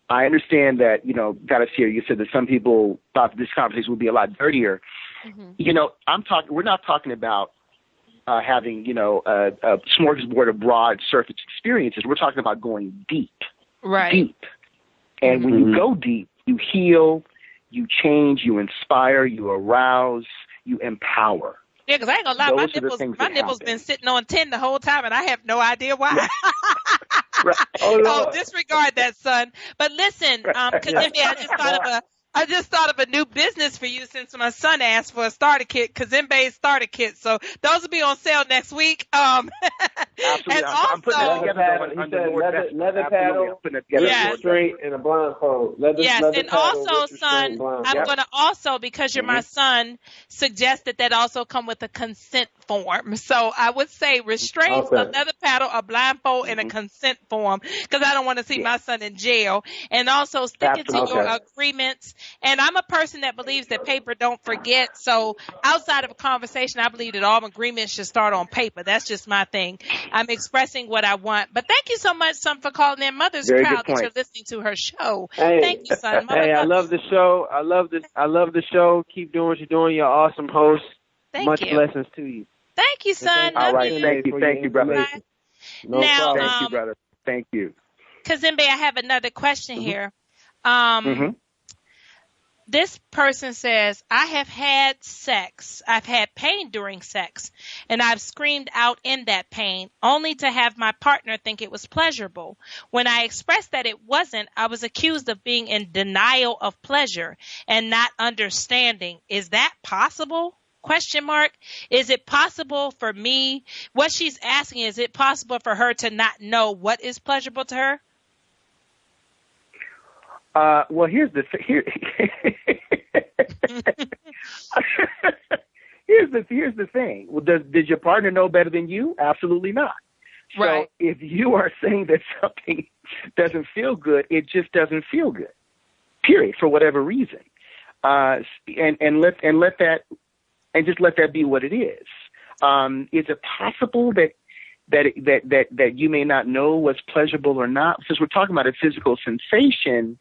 I understand that, Dr. Sierra, you said that some people thought this conversation would be a lot dirtier. Mm-hmm. We're not talking about having, a smorgasbord of broad surface experiences. We're talking about going deep. Right. Deep. And when you go deep, you heal, you change, you inspire, you arouse, you empower. Yeah, because I ain't gonna lie, my nipples been sitting on 10 the whole time, and I have no idea why. Right. Oh, disregard that, son. But listen, Cazembe, I just thought of a new business for you since my son asked for a starter kit, Cazembe's starter kit. So those will be on sale next week. Absolutely. And I'm putting that together. Leather paddle, straight, and a blindfold. And also, son, I'm going to also, because you're my son, suggest that also come with a consent form. So I would say restraints, a leather paddle, a blindfold, and a consent form, because I don't want to see my son in jail. And also sticking to your agreements. And I'm a person that believes that paper don't forget. So outside of a conversation, I believe that all agreements should start on paper. That's just my thing. I'm expressing what I want. But thank you so much, son, for calling in. Mother's proud that you're listening to her show. Hey, thank you, son. I love the show. I love the show. Keep doing what you're doing. You're an awesome host. Much blessings to you. Thank you, son. All right. Thank you, brother. No problem. Thank you, brother. Thank you. Cazembe, I have another question here. This person says, I have had sex. I've had pain during sex, and I've screamed out in that pain, only to have my partner think it was pleasurable. When I expressed that it wasn't, I was accused of being in denial of pleasure and not understanding. Is that possible? ? Is it possible for me? What she's asking, is it possible for her to not know what is pleasurable to her? Well, here's the thing. Well, does your partner know better than you? Absolutely not. Right. So if you are saying that something doesn't feel good, it just doesn't feel good. Period. For whatever reason, and just let that be what it is. Is it possible that that you may not know what's pleasurable or not. Since we're talking about a physical sensation,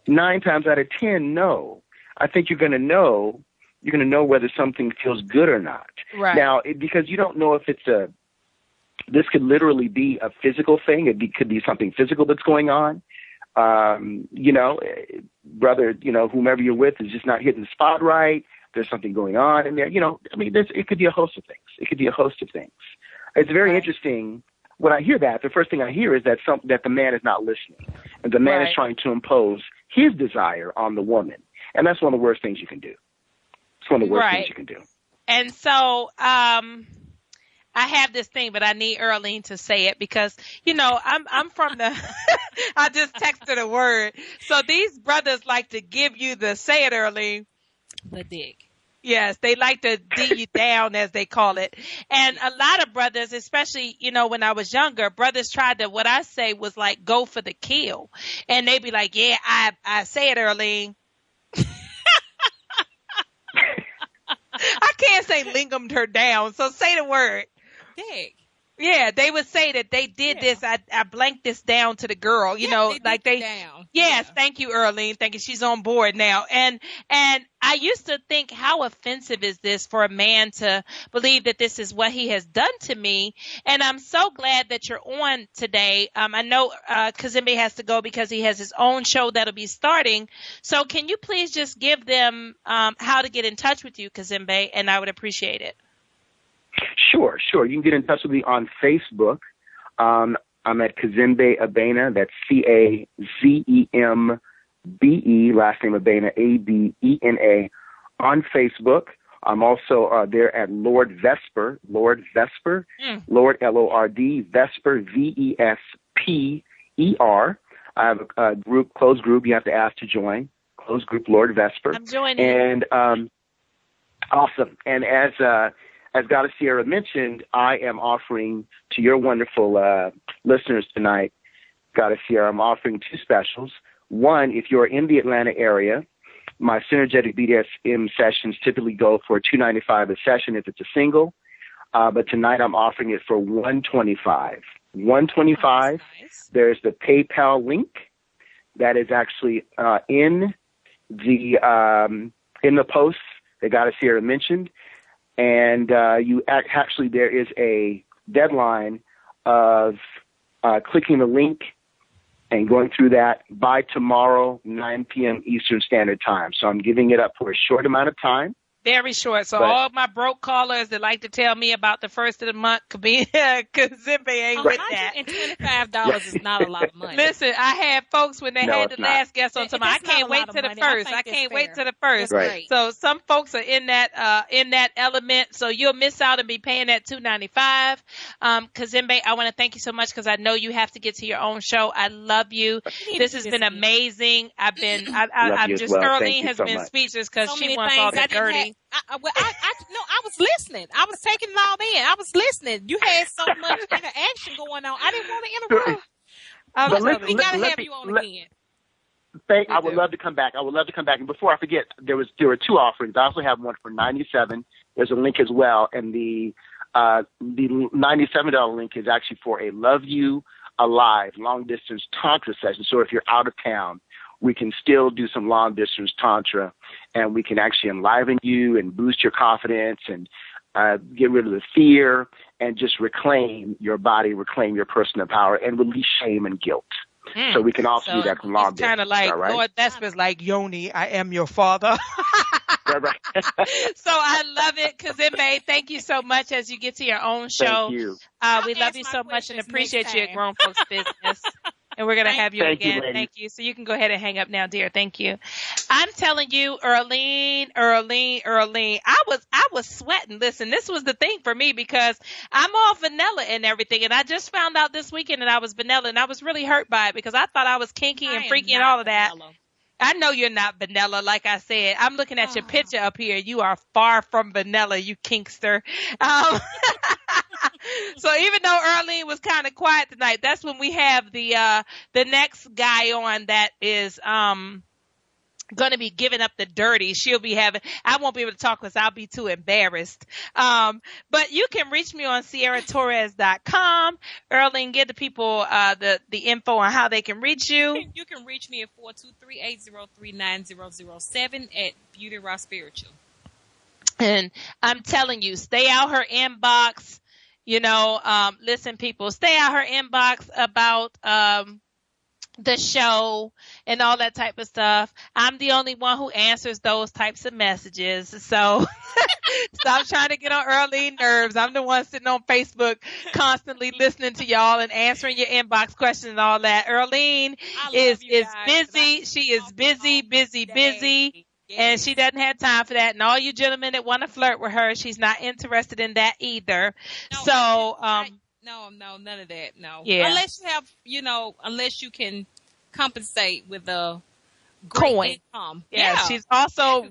9 times out of 10, no. I think you're going to know whether something feels good or not. Right. Now, because you don't know if this could literally be a physical thing. Could be something physical that's going on. Brother, whomever you're with is just not hitting the spot right. There's something going on in there. It could be a host of things. It's very interesting. When I hear that, the first thing I hear is that the man is not listening, and the man is trying to impose his desire on the woman, and that's one of the worst things you can do. It's one of the worst things you can do. And so, I have this thing, but I need Earlene to say it because, I'm from the, I just texted a word. So these brothers like to give you the, say it, Earlene. The dig. Yes, they like to dig you down, as they call it. And a lot of brothers, especially, when I was younger, brothers tried to, what I say was like, go for the kill. And they'd be like, yeah, I say it, Earlene. I can't say lingered her down, so say the word. Dig. Yeah, they would say that they did this. I blanked this down to the girl, down. Yes, thank you, Earlene. Thank you. She's on board now. And I used to think, how offensive is this for a man to believe that this is what he has done to me? And I'm so glad that you're on today. I know Cazembe has to go because he has his own show that'll be starting. So can you please just give them how to get in touch with you, Cazembe, and I would appreciate it. Sure. You can get in touch with me on Facebook. I'm at Cazembe Abena. That's Cazembe, last name Abena, Abena, on Facebook. I'm also there at Lord Vesper, Lord, Lord, Vesper, Vesper. I have a closed group you have to ask to join. Closed group, Lord Vesper. I'm joining. And awesome. And as Goddess Sierra mentioned, I am offering to your wonderful listeners tonight, Goddess Sierra, I'm offering 2 specials. One, if you're in the Atlanta area, my synergetic BDSM sessions typically go for $295 a session if it's a single. But tonight I'm offering it for $125. $125. Nice. There's the PayPal link that is actually in the post that Goddess Sierra mentioned. And there is a deadline of clicking the link and going through that by tomorrow, 9 p.m. Eastern Standard Time. So I'm giving it up for a short amount of time. Very short. So all of my broke callers that like to tell me about the first of the month could be Cazembe ain't with that. $125 is not a lot of money. Listen, I had folks when they had the last guest on tomorrow. I can't wait to the first. I can't wait to the first. Right. So some folks are in that element. So you'll miss out and be paying that $295. Cazembe, I want to thank you so much because I know you have to get to your own show. I love you. This has been amazing. Earlene has been speechless because she wants all the dirty. I was listening. I was taking it all in. I was listening. You had so much interaction going on. I didn't want to interrupt. We gotta have you on again. I would love to come back. And before I forget, there were 2 offerings. I also have one for $97. There's a link as well, and the $97 link is actually for a Love You Alive long distance tantra session. So if you're out of town, we can still do some long distance tantra, and we can actually enliven you and boost your confidence and get rid of the fear and just reclaim your body, reclaim your personal power, and release shame and guilt. So we can also do that from long distance. It's kind of like, right? Lord Vesper's like, Yoni, I am your father. Right. So I love it, Cazembe. Thank you so much as you get to your own show. Thank you. We love you so much and appreciate you at Grown Folks Business. And we're going to have you again. Thank you. So you can go ahead and hang up now, dear. Thank you. I'm telling you, Earlene. I was sweating. Listen, this was the thing for me because I'm all vanilla and everything. And I just found out this weekend that I was vanilla, and I was really hurt by it because I thought I was kinky and freaky and all of that. Vanilla. I know you're not vanilla, like I said. I'm looking at your picture up here. You are far from vanilla, you kinkster. So even though Earlene was kind of quiet tonight, that's when we have the next guy on that is going to be giving up the dirty. I won't be able to talk because I'll be too embarrassed. But you can reach me on SierraTorres.com. Earlene, give the people the info on how they can reach you. You can reach me at 423-803-9007 at Beauty Raw Spiritual. And I'm telling you, stay out her inbox. Listen, people, stay out her inbox about the show and all that type of stuff. I'm the only one who answers those types of messages. So stop trying to get on Earlene's nerves. I'm the one sitting on Facebook constantly listening to y'all and answering your inbox questions and all that. Earlene is busy. She is busy. Yes. And she doesn't have time for that. And all you gentlemen that want to flirt with her, she's not interested in that either. No, No, none of that. No. Yeah. Unless you have, unless you can compensate with a great coin. Income. Yeah. She's also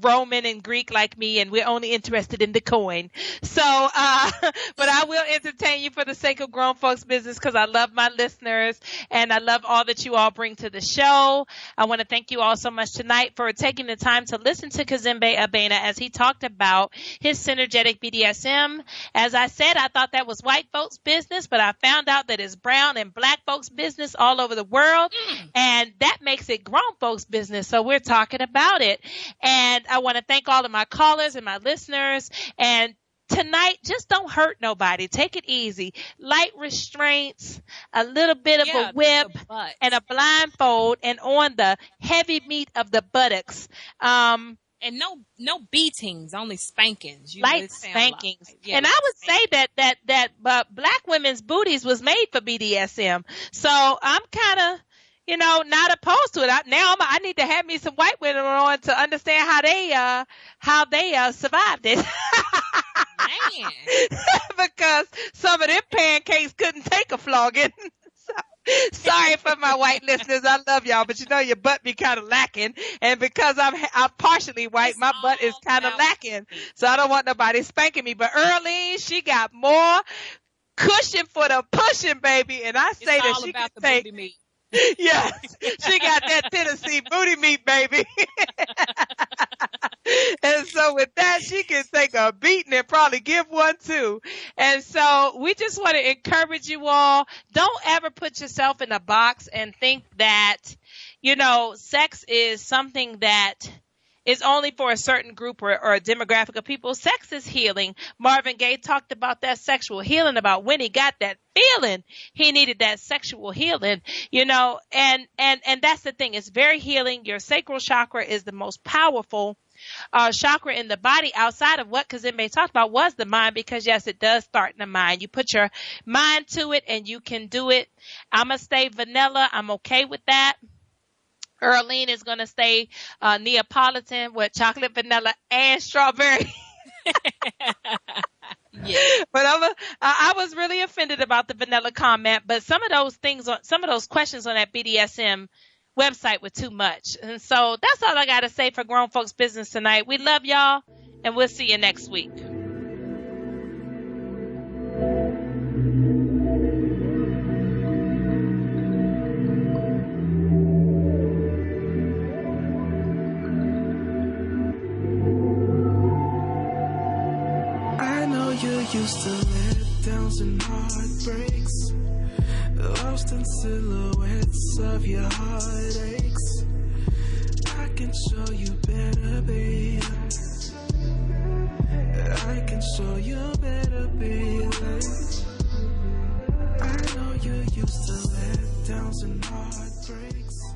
Roman and Greek like me, and we're only interested in the coin. So, but I will entertain you for the sake of grown folks business because I love my listeners and I love all that you all bring to the show. I want to thank you all so much tonight for taking the time to listen to Cazembe Abena as he talked about his synergetic BDSM. As I said, I thought that was white folks business, but I found out that it's brown and black folks business all over the world. And that makes it grown folks business. So we're talking about it. And I want to thank all of my callers and my listeners. And tonight, just don't hurt nobody. Take it easy. Light restraints, a little bit of a whip, and a blindfold, and on the heavy meat of the buttocks. And no beatings, only spankings. Light spankings. And I would say that black women's booties was made for BDSM. So I'm kind of, not opposed to it. I need to have me some white women on to understand how they survived it. Man. Because some of them pancakes couldn't take a flogging. Sorry for my white listeners. I love y'all, but your butt be kind of lacking. And because I'm partially white, my butt is kind of lacking. So I don't want nobody spanking me. But Earlene, she got more cushion for the pushing, baby. And I say that she can take. Booty meat. Yes, she got that Tennessee booty meat, baby. And so with that, she can take a beating and probably give one too. And so we just want to encourage you all. Don't ever put yourself in a box and think that, sex is something that is only for a certain group or a demographic of people. Sex is healing. Marvin Gaye talked about that sexual healing, about when he got that feeling, he needed that sexual healing, and that's the thing. It's very healing. Your sacral chakra is the most powerful chakra in the body outside of what Cazembe talked about was the mind, because yes, it does start in the mind. You put your mind to it and you can do it. I'm going to stay vanilla. I'm okay with that. Earlene is going to stay Neapolitan with chocolate, vanilla, and strawberry. Yeah. But I was really offended about the vanilla comment. But some of those questions on that BDSM website were too much. And so that's all I got to say for Grown Folks Business tonight. We love y'all, and we'll see you next week. You're used to letdowns and heartbreaks, lost in silhouettes of your heartaches. I can show you better, babe. I can show you better, babe. I know you're used to letdowns and heartbreaks.